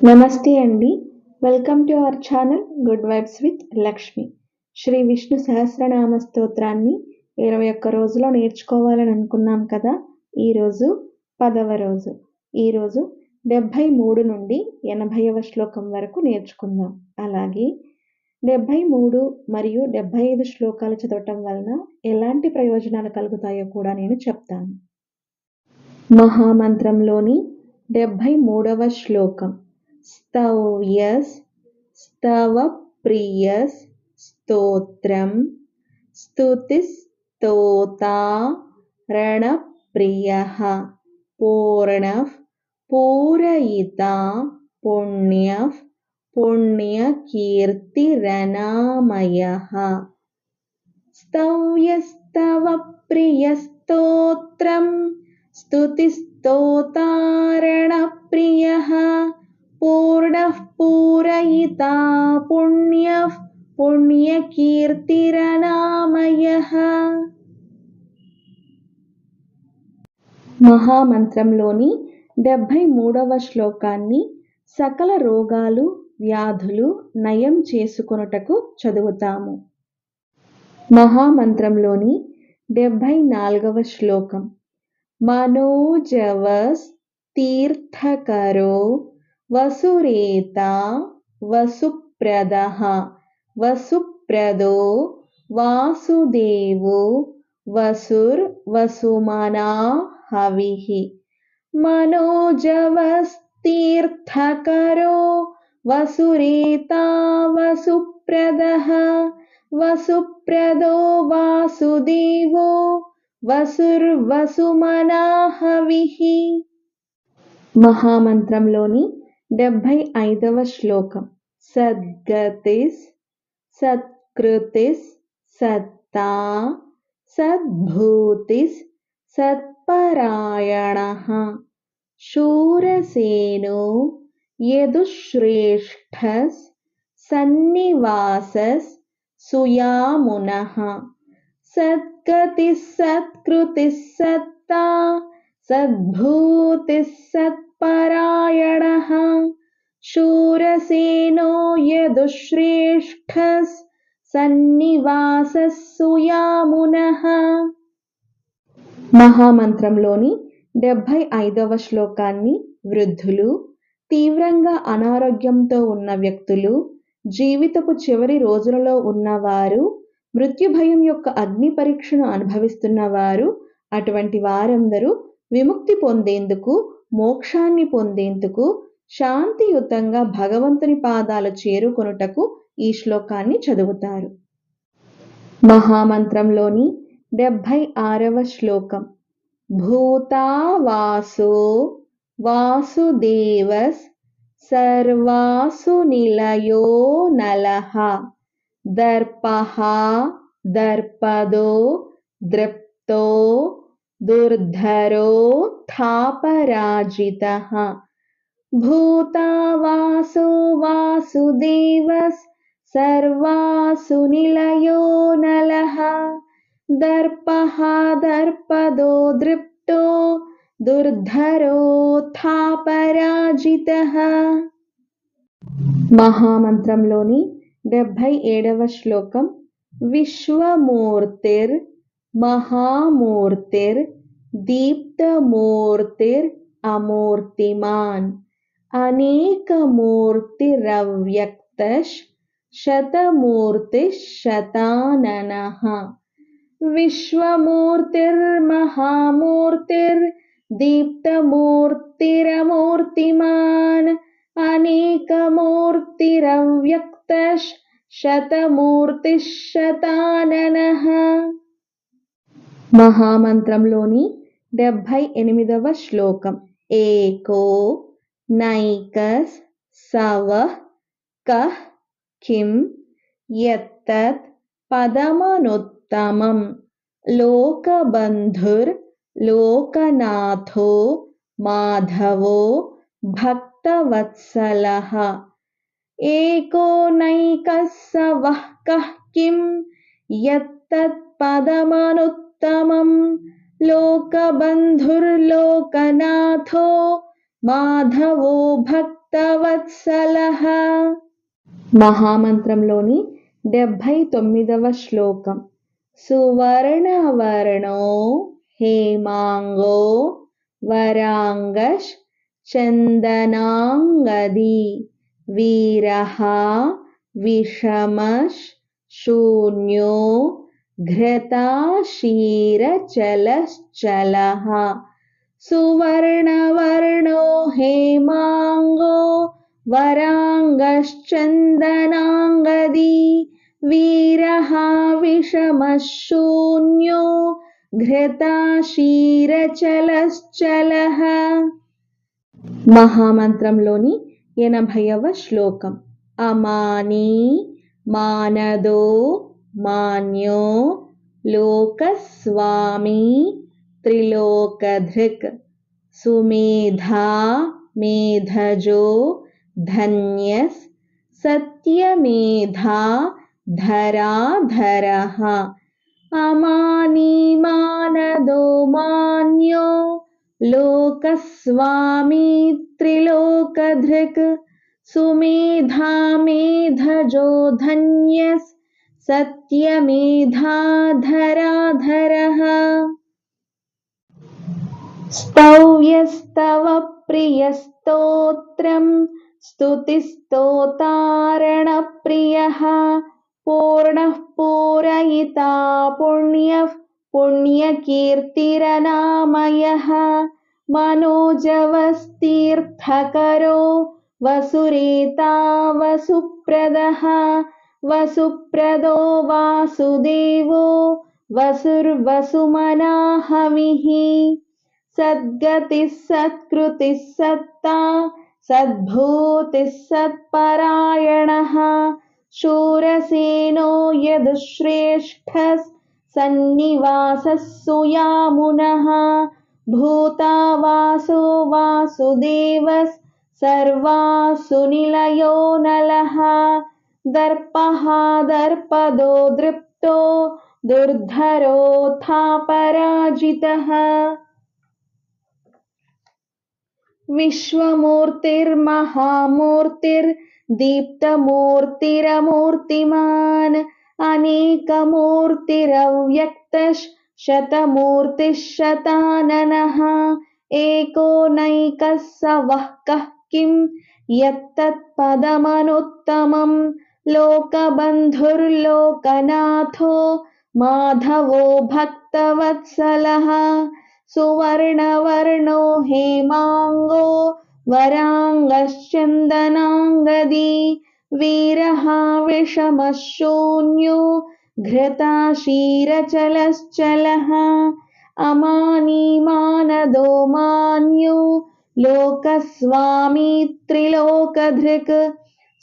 నమస్తే అండి. Welcome to our channel good vibes with Lakshmi. Shri Vishnu Sahasranama స్తోత్రాన్ని 21 రోజులో నేర్చుకోవాలని అనుకున్నాం కదా. ఈరోజు 10వ రోజు. ఈరోజు 73 నుండి 80వ శ్లోకం వరకు నేర్చుకుందాం. అలాగే 73 మరియు 75 శ్లోకాలు చదవటం వలన ఎలాంటి ప్రయోజనాలు కలుగుతాయో కూడా నేను చెప్తాను. మహామంత్రంలోని 73వ శ్లోకం. స్తవ్యస్ స్తవప్రియస్ స్తోత్రం స్తుతిస్తోతా రణప్రియః పూర్ణః పూరయితా పుణ్యః పుణ్యకీర్తిరనామయః. స్తవ్యస్తవప్రియస్తోత్రం స్తుతిస్తోతారణప్రియః పూర్ణః పూరయితా పుణ్యః పుణ్యకీర్తిరనామయః. మహామంత్రంలోని 73వ శ్లోకాన్ని సకల రోగాలు వ్యాధులు నయం చేసుకొనుటకు చదువుతాము. మహామంత్రంలోని 74వ శ్లోకం. మనోజవస్ తీర్థకరో వసురేతా వసుప్రదః వసుప్రదో వాసుదేవో వసుర్వసుమనా హవిః. మనోజవస్ తీర్థకరో వసురేతా వసుప్రదః వసుప్రదో వాసుదేవో వసుర్వసుమనా హవిః. మహామంత్రంలోని 75వ శ్లోకం. సద్గతిస్ సత్కృతిస్ సత్తా సద్భూతిస్ సత్పరాయణః శూరసేనో యదుశ్రేష్ఠస్ సన్నివాసస్ సుయామునః. సద్గతిస్ సత్కృతిస్ సత్తా సద్భూతిస్ సత్పరాయణః శూరసేనో యదుశ్రేష్ఠస్ సన్నివాసస్ సుయామునః. మహామంత్రంలోని 75వ శ్లోకాన్ని వృద్ధులు, తీవ్రంగా అనారోగ్యంతో ఉన్న వ్యక్తులు, జీవితపు చివరి రోజులలో ఉన్నవారు, మృత్యుభయం యొక్క అగ్ని పరీక్షను అనుభవిస్తున్నవారు, అటువంటి వారందరూ విముక్తి పొందేందుకు, మోక్షాన్ని పొందేందుకు, శాంతియుతంగా భగవంతుని పాదాలు చేరుకొనుటకు ఈ శ్లోకాన్ని చదువుతారు. మహామంత్రంలోని 76వ శ్లోకం. భూతావాసో వాసుదేవస్ సర్వాసు నిలయో నలః దర్పః దర్పదో దృప్తో దుర్ధరో థాపరాజితః. భూతావాసో వాసుదేవస్ సర్వాసు నిలయో నలః దర్పః దర్పదో దృప్తో దుర్ధరో థాపరాజితః. మహామంత్రంలోని 77వ శ్లోకం. విశ్వమూర్తిర్ మహామూర్తిర్ దీప్తమూర్తిర్ అమూర్తిమాన్ అనేకమూర్తిరవ్యక్తః శతమూర్తిః శతాననః. విశ్వమూర్తిర్మహామూర్తిర్ దీప్తమూర్తిరమూర్తిమాన్ అనేకమూర్తిరవ్యక్తః శతమూర్తిః శతాననః. మహామంత్రంలోని 78వ శ్లోకం. ఏకో నైకస్ సవః కః కిం యత్తత్ పదమనుత్తమం లోకబంధుర్ లోకనాథో మాధవో భక్తవత్సలః. ఏకో నైకస్ సవః కః కిం యత్తత్ పదమనుత్తమం లోకబంధుర్లోకనాథో మాధవో భక్త భక్తవత్సలః. మహామంత్రంలోని 79వ శ్లోకం. సువర్ణవర్ణో హేమాంగో వరాంగశ్ చందనాంగది వీరః విషమశ్ శూన్యో ఘృతాశీరచలశ్చలః. సువర్ణవర్ణో హేమాంగో వరాంగశ్చందనాంగది వీరః విషమః శూన్యో ఘృతాశీరచలశ్చలః. మహామంత్రంలోని 80వ శ్లోకం. అమానీ మానదో మాన్యో లోకస్వామి త్రిలోకధృక్ సుమేధా మేధజో ధన్యస్ సత్యమేధా ధరాధరః. అమానీ మానదో మాన్యో లోకస్వామి త్రిలోకధృక్ సుమేధా మేధజో ధన్యస్ సత్యమేధా ధరాధరః. స్తవ్యస్తవ ప్రియస్తోత్రం స్తుతిస్తోతారణప్రియః పూర్ణః పూరయితా పుణ్యః పుణ్యకీర్తిరనామయః మనోజవస్తీర్థకరో వసురేతా వసుప్రదః వసుప్రదో వాసుదేవో వసుర్వసుమనః హవిః. సద్గతిః సత్కృతిః సత్తా సద్భూతిః సత్పరాయణః శూరసేనో యదుశ్రేష్ఠः సన్నివాసः సుయామునః భూతావాసో వాసుదేవస్ సర్వాసు నిలయో నలః దర్పః దర్పదో దృప్తో దుర్ధరోऽథాపరాజితः. విశ్వమూర్తిర్మహామూర్తిర్దీప్తమూర్తిరమూర్తిమాన్ అనేకమూర్తిరవ్యక్తః శతమూర్తిః శతాననః ఏకో నైకः స వః కః కిం యత్తత్పదమనుత్తమం లోకబంధుర్లోకనాథో మాధవో భక్తవత్సలః. సువర్ణవర్ణో హేమాంగో వరాంగశ్చందనాంగది వీరః విషమః శూన్యో ఘృతాశీరచలశ్చలః. అమానీ మానదో మాన్యో లోకస్వామి త్రిలోకధృక్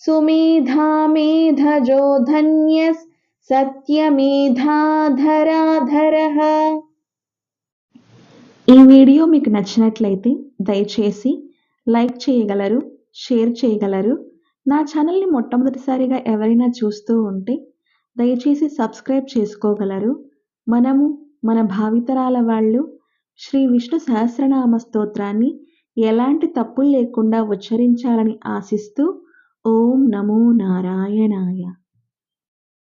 సుమేధా మేధజో ధన్యస్ సత్యమేధా ధరాధరః. ఈ వీడియో మీకు నచ్చినట్లయితే దయచేసి లైక్ చేయగలరు, షేర్ చేయగలరు. నా ఛానల్ని మొట్టమొదటిసారిగా ఎవరైనా చూస్తూ ఉంటే దయచేసి సబ్స్క్రైబ్ చేసుకోగలరు. మనము మన భావితరాల వాళ్ళు శ్రీ విష్ణు సహస్రనామ స్తోత్రాన్ని ఎలాంటి తప్పులు లేకుండా ఉచ్చరించాలని ఆశిస్తూ ఓం నమో నారాయణాయ.